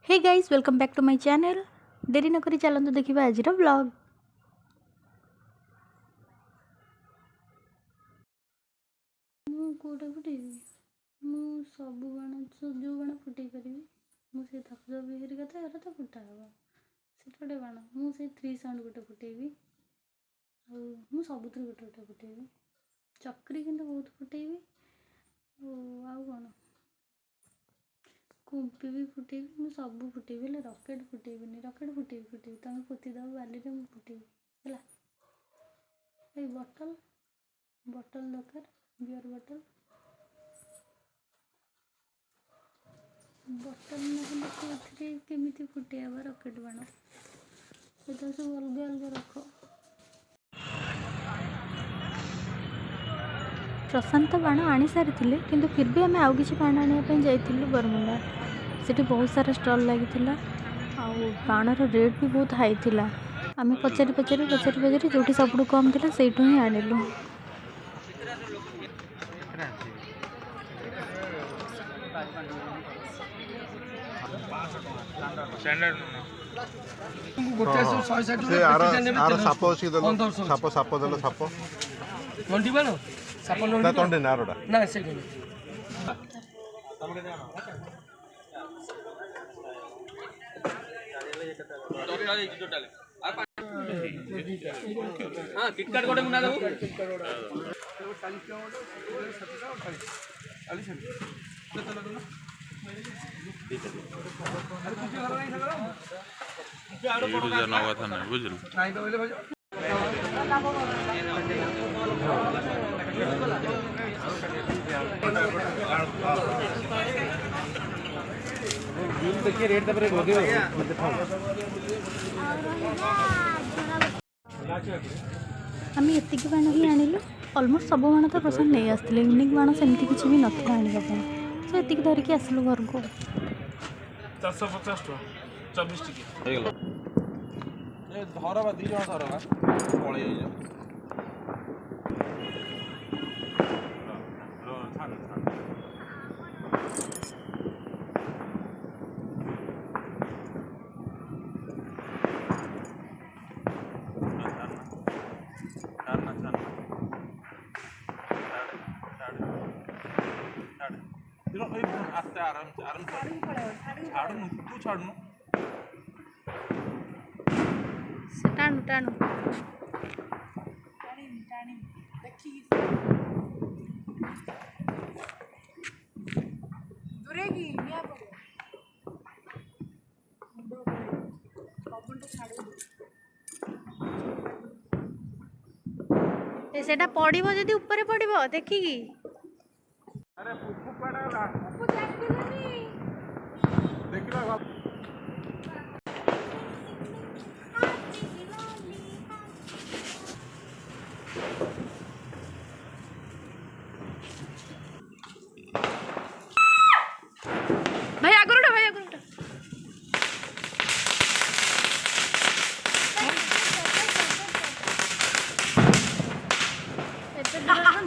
Hey guys welcome back to my channel. देरी न करी चलନ୍ତୁ ଦେଖିବା ଆଜିର ବ୍ଲଗ। ମୁଁ କୋଉଟା ଫୁଟେଇବି? ମୁଁ ସବୁ ବାଣ ଯୋଉ ବାଣ ଫୁଟେଇ ପାରିବି। ମୁଁ ସେ ଧବଧବି ହେରିକା ତ ଏରା ତ ଫୁଟା ହବ। ସେଟା ଗୋଟେ ବାଣ ମୁଁ ସେ 3 ସାଉଣ୍ଡ ଗୋଟେ ଫୁଟେଇବି। ଆଉ ମୁଁ ସବୁଥିରୁ ଗୋଟେ ଗୋଟେ ଫୁଟେଇବି। ଚକ୍ରୀ କିନ୍ତୁ ବହୁତ ଫୁଟେଇବି। ଆଉ କ'ଣ କୁମ୍ପି ବି ଫୁଟେଇବି। ମୁଁ ସବୁ ଫୁଟେଇବି ହେଲେ ରକେଟ୍ ଫୁଟେଇବିନି। ରକେଟ୍ ଫୁଟେଇବି ତମେ ପୋତିଦବ ବାଲିରେ ମୁଁ ଫୁଟେଇବି ହେଲା। ଏଇ ବଟଲ ଦରକାର, ବିୟର ବଟଲ ନହେଲେ କୋଉଥିରେ କେମିତି ଫୁଟେଇ ହବ ରକେଟ୍ ବାଣ। ସେଟା ସବୁ ଅଲଗା ଅଲଗା ରଖ। प्रशांत बाण आनी सारी किंतु फिर भी आम आउ कि बाण आने जाइलु बरमुंडा। सेठी बहुत सारा स्टॉल लगी बाणर रेट भी बहुत हाई थिला। आम पचारि पचारि जो सब कम थी से ही आनिलु। तंडे नारोडा ना से हां किटकाट गोटे मुना दबो देखिए रेट तबरे हो गयो आम एतिक बाण ही आनिलु। ऑलमोस्ट सब बाण तो पसंद नहीं आसते। यूनिक बाण सेमती किसी भी नथिला आनिबा पई सो एतिक धरिकी आसलु घर को। 450 टका 24 टिके हे गेलो ए धरबा दी जण धरबा पळे जाई टाणु सेटा पड़िबो जदी ऊपर पड़िबो देखिकी। अरे पुप्पू पड़ाला पुप्पू जातिलनी देखला भाई आगुर उठा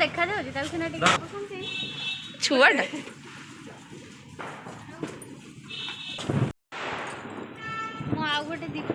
देखा जाऊँ छुआटा आउ गोटे दीप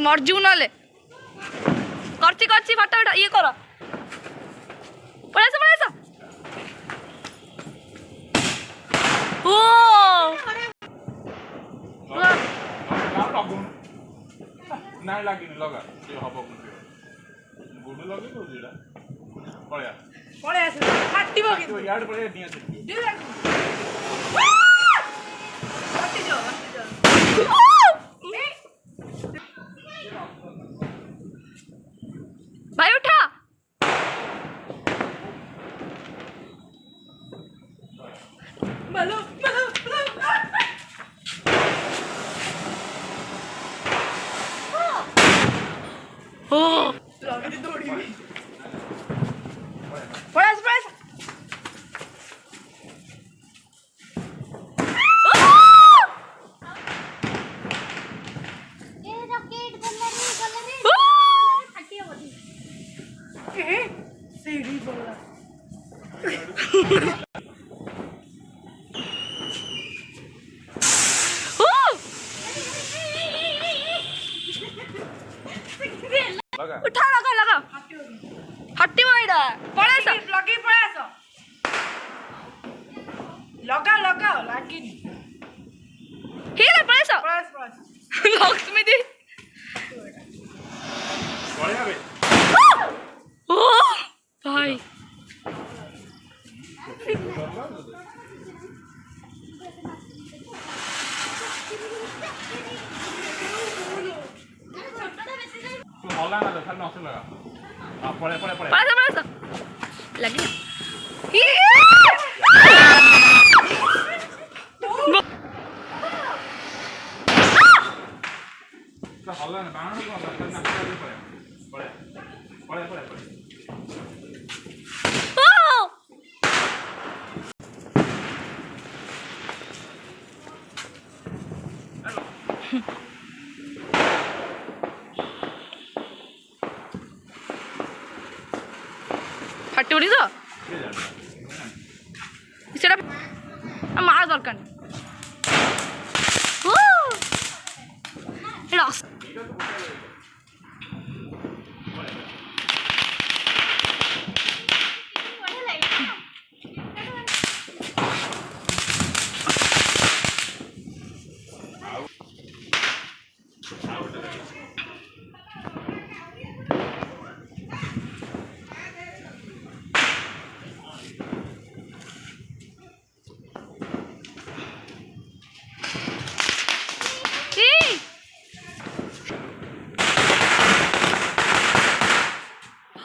मरजू ना करची फटा फटा ये कर पड़ा पड़ा ओ ନାଇଁ ଲାଗିନି ଲଗା ସେ ହବ ଗୁଡୁ ଲଗେଇ ଦଉଛି ଏଇଟା ପଳେଆ ଆସ ଫାଟିବ କି ଇଆଡେ ପଳେଆ ନିଆ ସେ भाई उठा उठा लगा लगा हट्टी माइडा पळास लगे पळास लगा लगा लागिन हेला पळास पळास पळास लक्ष्मी दी पळेया बे ओ भाई होला ना खाली नसे लगा पळे पळे पळे पळास पळास लगे होला ना बाण को पळे पळे पळे पळे पळे फटी उड़ी तो सेटा मार दरकार रस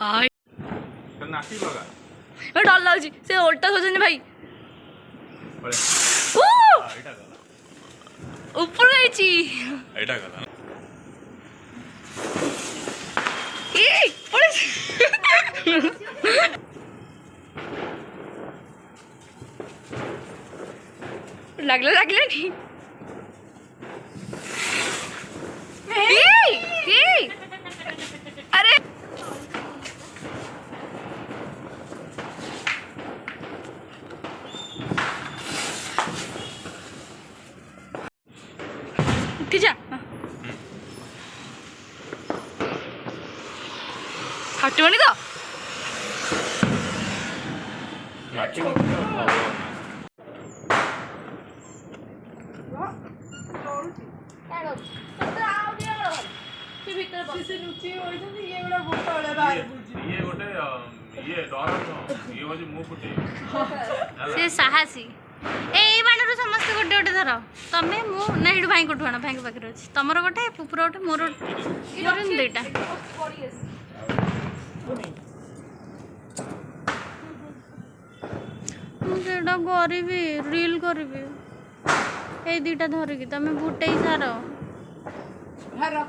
हाय नासी लगा मैं डर लाଗୁଛି से उल्टा सोचनी भाई पळे ओ एटा गला ऊपर जाईची एटा गला ए पड़े लागले लागले नहीं ए अरे उठी जा हटवनी तो से साहसी ए बाणरू समस्त गोटे गोटे धर तमें मु ना ये भाई कोठू आण भाई पाखे अच्छे तुमर गोटे पुपुर गोटे मोर दुईटा मुझे करी रील करी ये दुईटा धरिकी तमें बुटे सार छड़ा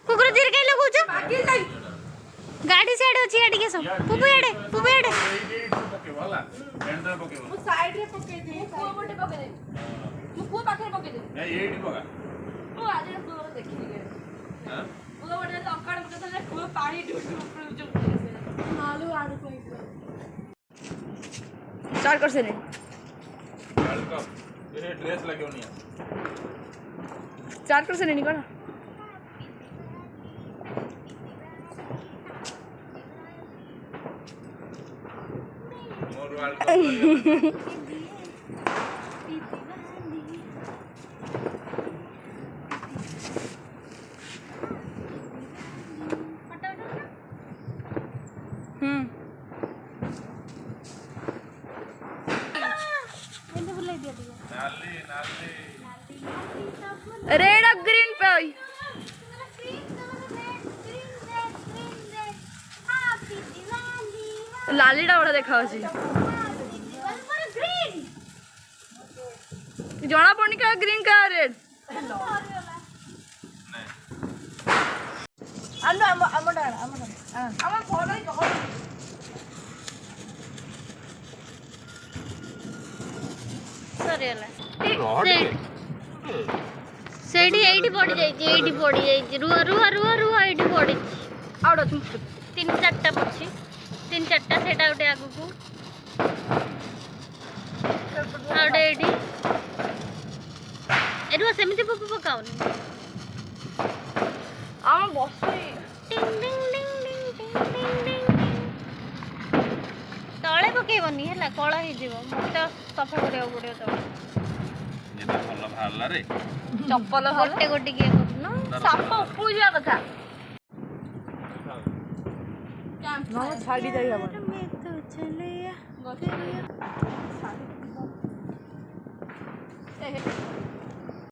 कुकुर धीरे कहीं लगुच गाड़ी से अच्छी गाड़ी के सब पुपु एडे मु साइड रे पके दे को मोटे पके दे मु को पाखे पके दे ए एडी पका ओ आज तो देखि गे हां वो बड़े लक्कड़ पके तो को पानी डूब ऊपर जो नालू आड़ कोई स्टार्ट कर से नहीं वेलकम ये ड्रेस लगे होनी है स्टार्ट कर से नहीं करा रेड और ग्रीन पे लालीटा बड़ा देखा जना पड़नी क्या ग्रीन क्या रेड ସେଇଠି ଏଇଠି ପଡ଼ିଯାଇଛି ଏଇଠି ପଡ଼ିଯାଇଛି ରୁହ ରୁହ ରୁହ ରୁହ ଏଇଠି ପଡ଼ିଛି ଆଉ 3-4ଟା ପଡ଼ିଛି 3-4ଟା ସେଇଟା ଗୋଟେ ଆଗକୁ ଆଉ ଗୋଟେ ଏଇଠି ଏ ରୁହ ସେମିତି ପକାଉନି ଆମ ବସି ତଳେ ପକେଇବନି ହେଲା କଳା ହେଇଯିବ ମତେ ସଫା କରିବାକୁ ପଡ଼ିବ ତଳେ ଭଲ ବାହାରିଲା ରେ ଚପଲ ଗୋଟେ ଗୋଟେ କିଏ କରୁନ ସାପ ଉପକୁ ଯିବା କଥା ଛାଡ଼ି ଯାଇ ହବନି